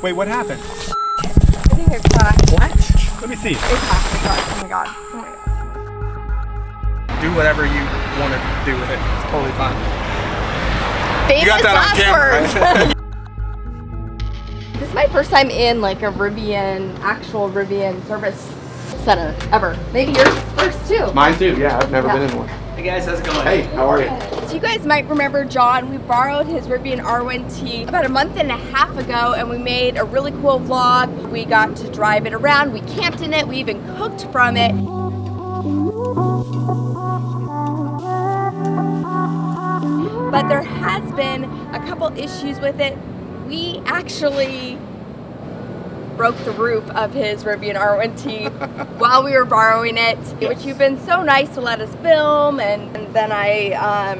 Wait, what happened? I think it cracked. What? Let me see. It cracked. Oh my god. Oh my god. Do whatever you want to do with it. It's totally fine. Famous You got that on camera, right? This is my first time in like a Rivian, actual Rivian service center ever. Maybe yours first too. Mine too, yeah. I've never been in one. Hey guys, how's it going? Hey, how are you? So you guys might remember John. We borrowed his Rivian R1T about a month and a half ago and we made a really cool vlog. We got to drive it around. We camped in it. We even cooked from it. But there has been a couple issues with it. We actually broke the roof of his Rivian R1T while we were borrowing it, which you've been so nice to let us film, and then I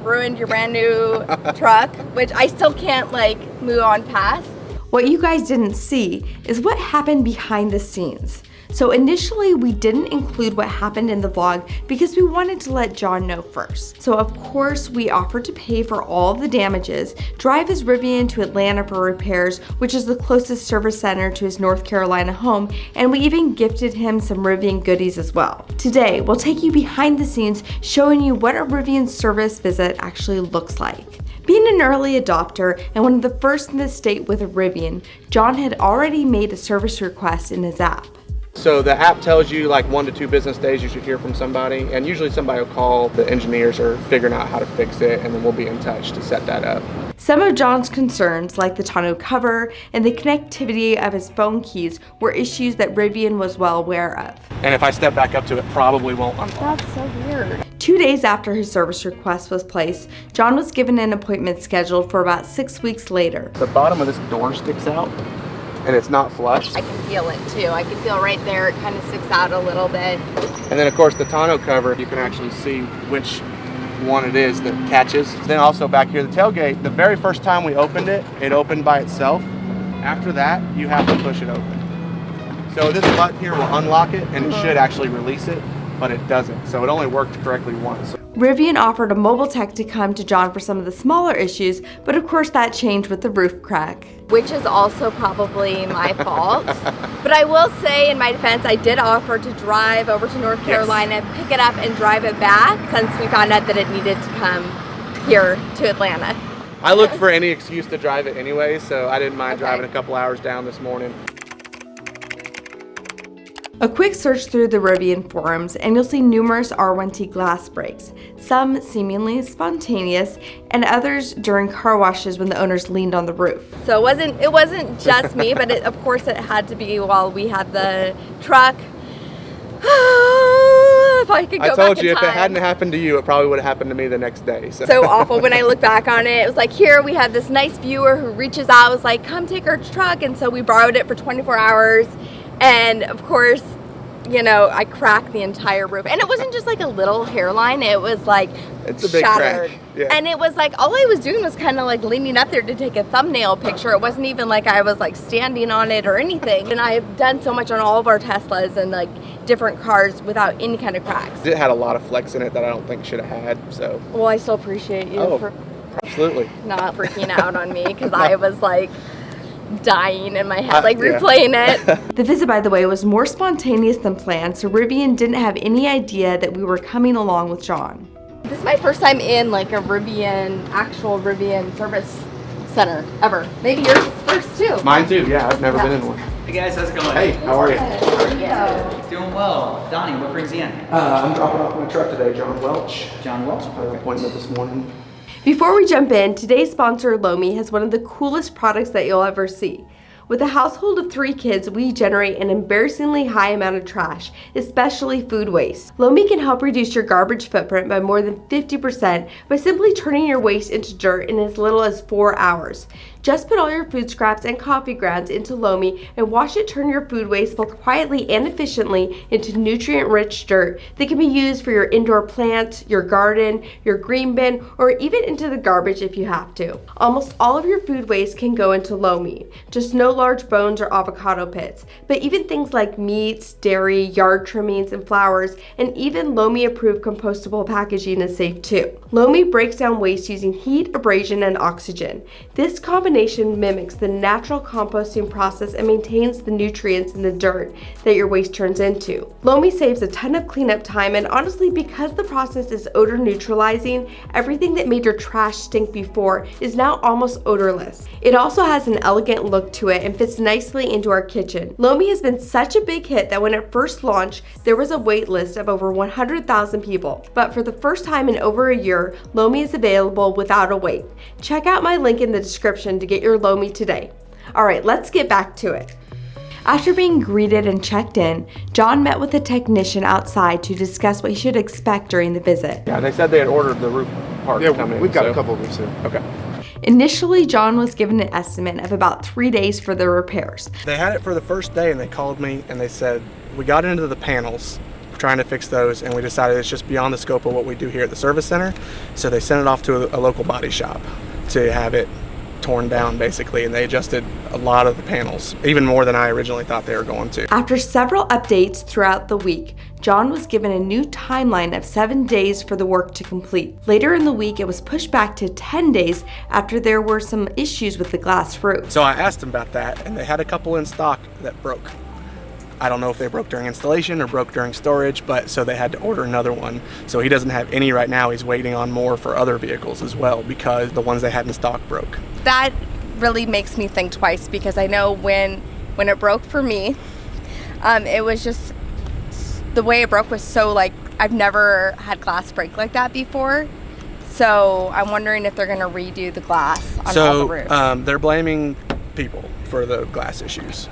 ruined your brand new truck, which I still can't like move on past. What you guys didn't see is what happened behind the scenes. So initially we didn't include what happened in the vlog because we wanted to let John know first. So of course we offered to pay for all of the damages, drive his Rivian to Atlanta for repairs, which is the closest service center to his North Carolina home, and we even gifted him some Rivian goodies as well. Today we'll take you behind the scenes, showing you what a Rivian service visit actually looks like. Being an early adopter and one of the first in the state with a Rivian, John had already made a service request in his app. So the app tells you like 1 to 2 business days you should hear from somebody, and usually somebody will call. The engineers are figuring out how to fix it, and then we'll be in touch to set that up. Some of John's concerns, like the tonneau cover and the connectivity of his phone keys, were issues that Rivian was well aware of. And if I step back up to it, probably won't unlock. That's so weird. 2 days after his service request was placed, John was given an appointment scheduled for about 6 weeks later. The bottom of this door sticks out, and it's not flush. I can feel it too. I can feel right there, it kind of sticks out a little bit. And then of course the tonneau cover, you can actually see which one it is that catches. Then also back here, the tailgate, the very first time we opened it, it opened by itself. After that, you have to push it open. So this button here will unlock it, and it should actually release it, but it doesn't. So it only worked correctly once. Rivian offered a mobile tech to come to John for some of the smaller issues, but of course that changed with the roof crack. Which is also probably my fault. But I will say, in my defense, I did offer to drive over to North Carolina, pick it up and drive it back, since we found out that it needed to come here to Atlanta. I looked for any excuse to drive it anyway, so I didn't mind driving a couple hours down this morning. A quick search through the Rivian forums and you'll see numerous R1T glass breaks, some seemingly spontaneous and others during car washes when the owners leaned on the roof. So it wasn't just me, but of course it had to be while we had the truck. If I could go back in time. I told you, if it hadn't happened to you, it probably would have happened to me the next day. So awful. When I look back on it, it was like, here we had this nice viewer who reaches out, was like, come take our truck, and so we borrowed it for 24 hours. And of course, you know, I cracked the entire roof. And it wasn't just like a little hairline, it was like it's a big shattered. Crack. Yeah. And it was like, all I was doing was kind of like leaning up there to take a thumbnail picture. It wasn't even like I was like standing on it or anything. And I've done so much on all of our Teslas and like different cars without any kind of cracks. It had a lot of flex in it that I don't think should have had, so. Well, I still appreciate you for absolutely not freaking out on me, because I was like dying in my head, like replaying it. The visit, by the way, was more spontaneous than planned, so Rivian didn't have any idea that we were coming along with John. This is my first time in like a Rivian, actual Rivian service center ever. Maybe yours first too. Mine too, yeah. I've never been in one. Hey guys, how's it going? Hey, how are you? Doing well. Donnie, what brings you in? I'm dropping off my truck today, John Welch. John Welch. Appointment this morning. Before we jump in, today's sponsor, Lomi, has one of the coolest products that you'll ever see. With a household of 3 kids, we generate an embarrassingly high amount of trash, especially food waste. Lomi can help reduce your garbage footprint by more than 50% by simply turning your waste into dirt in as little as 4 hours. Just put all your food scraps and coffee grounds into Lomi and watch it turn your food waste both quietly and efficiently into nutrient-rich dirt that can be used for your indoor plants, your garden, your green bin, or even into the garbage if you have to. Almost all of your food waste can go into Lomi, just no large bones or avocado pits, but even things like meats, dairy, yard trimmings, and flowers, and even Lomi-approved compostable packaging is safe too. Lomi breaks down waste using heat, abrasion, and oxygen. This combination combination mimics the natural composting process and maintains the nutrients in the dirt that your waste turns into. Lomi saves a ton of cleanup time, and honestly, because the process is odor neutralizing, everything that made your trash stink before is now almost odorless. It also has an elegant look to it and fits nicely into our kitchen. Lomi has been such a big hit that when it first launched, there was a wait list of over 100,000 people. But for the first time in over a year, Lomi is available without a wait. Check out my link in the description to get your Lomi today. Alright, let's get back to it. After being greeted and checked in, John met with a technician outside to discuss what he should expect during the visit. Yeah, they said they had ordered the roof part to come in. We've got a couple of roofs in. Okay. Initially, John was given an estimate of about 3 days for the repairs. They had it for the first day, and they called me and they said, we got into the panels, trying to fix those, and we decided it's just beyond the scope of what we do here at the service center. So they sent it off to a local body shop to have it torn down, basically, and they adjusted a lot of the panels, even more than I originally thought they were going to. After several updates throughout the week, John was given a new timeline of 7 days for the work to complete. Later in the week, it was pushed back to 10 days after there were some issues with the glass roof. So I asked them about that, and they had a couple in stock that broke. I don't know if they broke during installation or broke during storage, but so they had to order another one. So he doesn't have any right now. He's waiting on more for other vehicles as well, because the ones they had in stock broke. That really makes me think twice, because I know when it broke for me, it was just, the way it broke was so, like, I've never had glass break like that before. So I'm wondering if they're gonna redo the glass on all the roofs. So they're blaming people for the glass issues.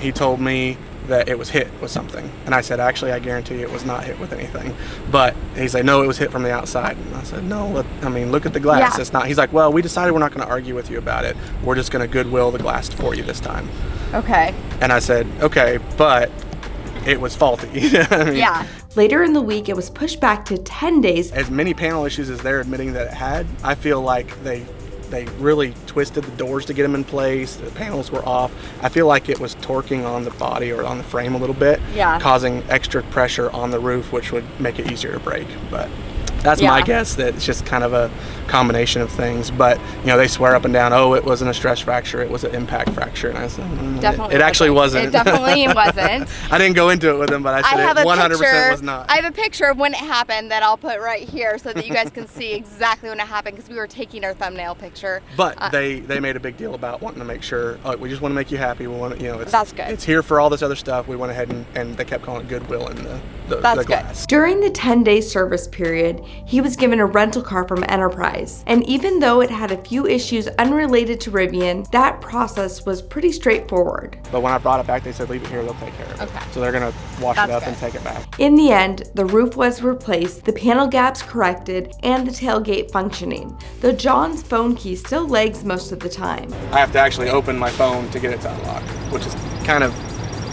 He told me that it was hit with something, and I said, actually, I guarantee it was not hit with anything. But he's like, no, it was hit from the outside. And I said, no, look at the glass. Yeah. It's not. He's like, well, we decided we're not going to argue with you about it. We're just going to goodwill the glass for you this time. Okay. And I said, okay, but it was faulty. I mean, Yeah. Later in the week, it was pushed back to 10 days. as many panel issues as they're admitting that it had, I feel like they really twisted the doors to get them in place. The panels were off. I feel like it was torquing on the body or on the frame a little bit, Yeah. causing extra pressure on the roof, which would make it easier to break. But that's my Yeah. guess, that it's just kind of a combination of things. But they swear up and down, oh, it wasn't a stress fracture, it was an impact fracture. And I said, Definitely it actually wasn't. It definitely wasn't. I didn't go into it with them, but I said it 100% was not. I have a picture of when it happened that I'll put right here so that you guys can see exactly when it happened, because we were taking our thumbnail picture. But they made a big deal about wanting to make sure, we just want to make you happy. We want to, That's good. It's here for all this other stuff. We went ahead and they kept calling it goodwill in the That's glass. good. During the 10-day service period, he was given a rental car from Enterprise. And even though it had a few issues unrelated to Rivian, that process was pretty straightforward. But when I brought it back, they said, leave it here, they'll take care of it. Okay. So they're going to wash That's it up good. and take it back. In the end, the roof was replaced, the panel gaps corrected, and the tailgate functioning, though John's phone key still lags most of the time. I have to actually open my phone to get it to unlock, which is kind of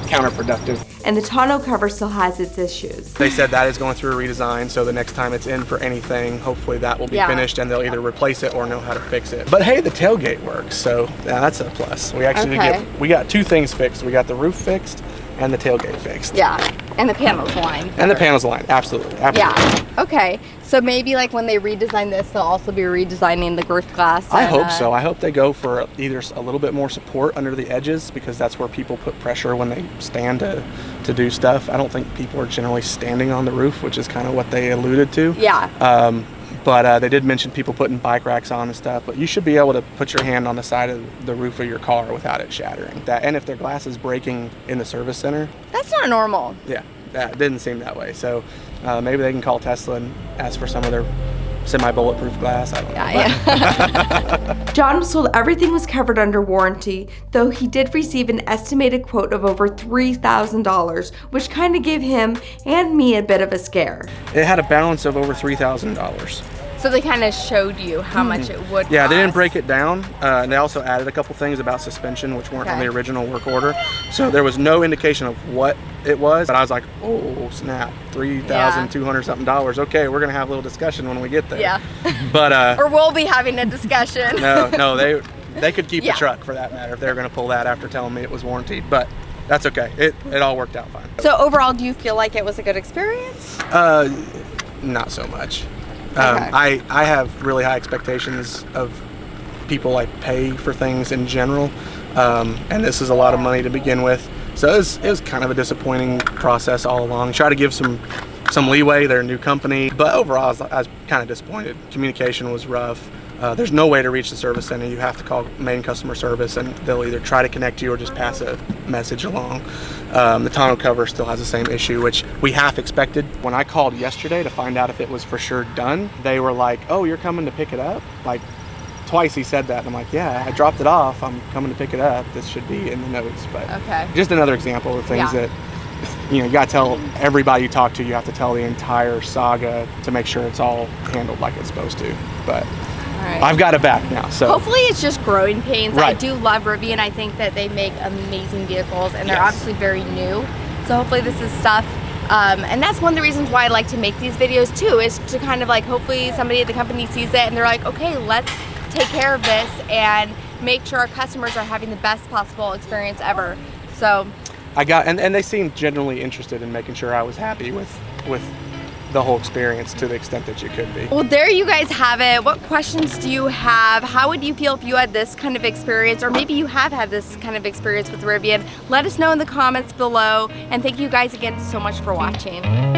counterproductive. And the tonneau cover still has its issues. They said that is going through a redesign, so the next time it's in for anything, hopefully that will be Yeah. finished and they'll either replace it or know how to fix it. But hey, the tailgate works, so that's a plus. We actually Okay. we got two things fixed. We got the roof fixed and the tailgate fixed. Yeah, and the panels aligned. And the panels aligned, absolutely. Yeah, okay. So maybe like when they redesign this, they'll also be redesigning the roof glass. I and, hope so. I hope they go for either a little bit more support under the edges, because that's where people put pressure when they stand to do stuff. I don't think people are generally standing on the roof, which is kind of what they alluded to. Yeah. But they did mention people putting bike racks on and stuff, but you should be able to put your hand on the side of the roof of your car without it shattering. And if their glass is breaking in the service center, That's not normal. yeah, that didn't seem that way. So maybe they can call Tesla and ask for some of their semi-bulletproof glass. I don't know. Yeah. John was told everything was covered under warranty, though he did receive an estimated quote of over $3,000, which kind of gave him and me a bit of a scare. It had a balance of over $3,000. So they kind of showed you how much it would Yeah, they didn't cost. break it down. And they also added a couple things about suspension, which weren't on the Okay. original work order. So there was no indication of what it was. But I was like, oh, snap, $3,200 something. Okay, we're going to have a little discussion when we get there. Yeah. But Or we'll be having a discussion. no, they could keep Yeah. the truck for that matter if they were going to pull that after telling me it was warranted. But that's okay. It all worked out fine. So overall, do you feel like it was a good experience? Not so much. Okay. I have really high expectations of people like pay for things in general, and this is a lot of money to begin with. So it was kind of a disappointing process all along. Try to give some leeway. They're a new company, but overall I was kind of disappointed. Communication was rough. There's no way to reach the service center. You have to call main customer service, and they'll either try to connect you or just pass a message along. The tonneau cover still has the same issue, which we half expected. When I called yesterday to find out if it was for sure done, they were like, "Oh, you're coming to pick it up?" Like twice he said that, and I'm like, "Yeah, I dropped it off. I'm coming to pick it up. This should be in the notes." But Okay. just another example of things that, you know, you gotta tell everybody you talk to. You have to tell the entire saga to make sure it's all handled like it's supposed to. But Right. I've got it back now, so hopefully it's just growing pains. I Right. do love Rivian. I think that they make amazing vehicles, and they're Yes. obviously very new. So hopefully this is stuff, and that's one of the reasons why I like to make these videos too, is to kind of like, hopefully somebody at the company sees it and they're like, okay, let's take care of this and make sure our customers are having the best possible experience ever. So I got, and they seemed generally interested in making sure I was happy with the whole experience to the extent that you could be. well, there you guys have it. What questions do you have? How would you feel if you had this kind of experience, or maybe you have had this kind of experience with Rivian? Let us know in the comments below, and thank you guys again so much for watching.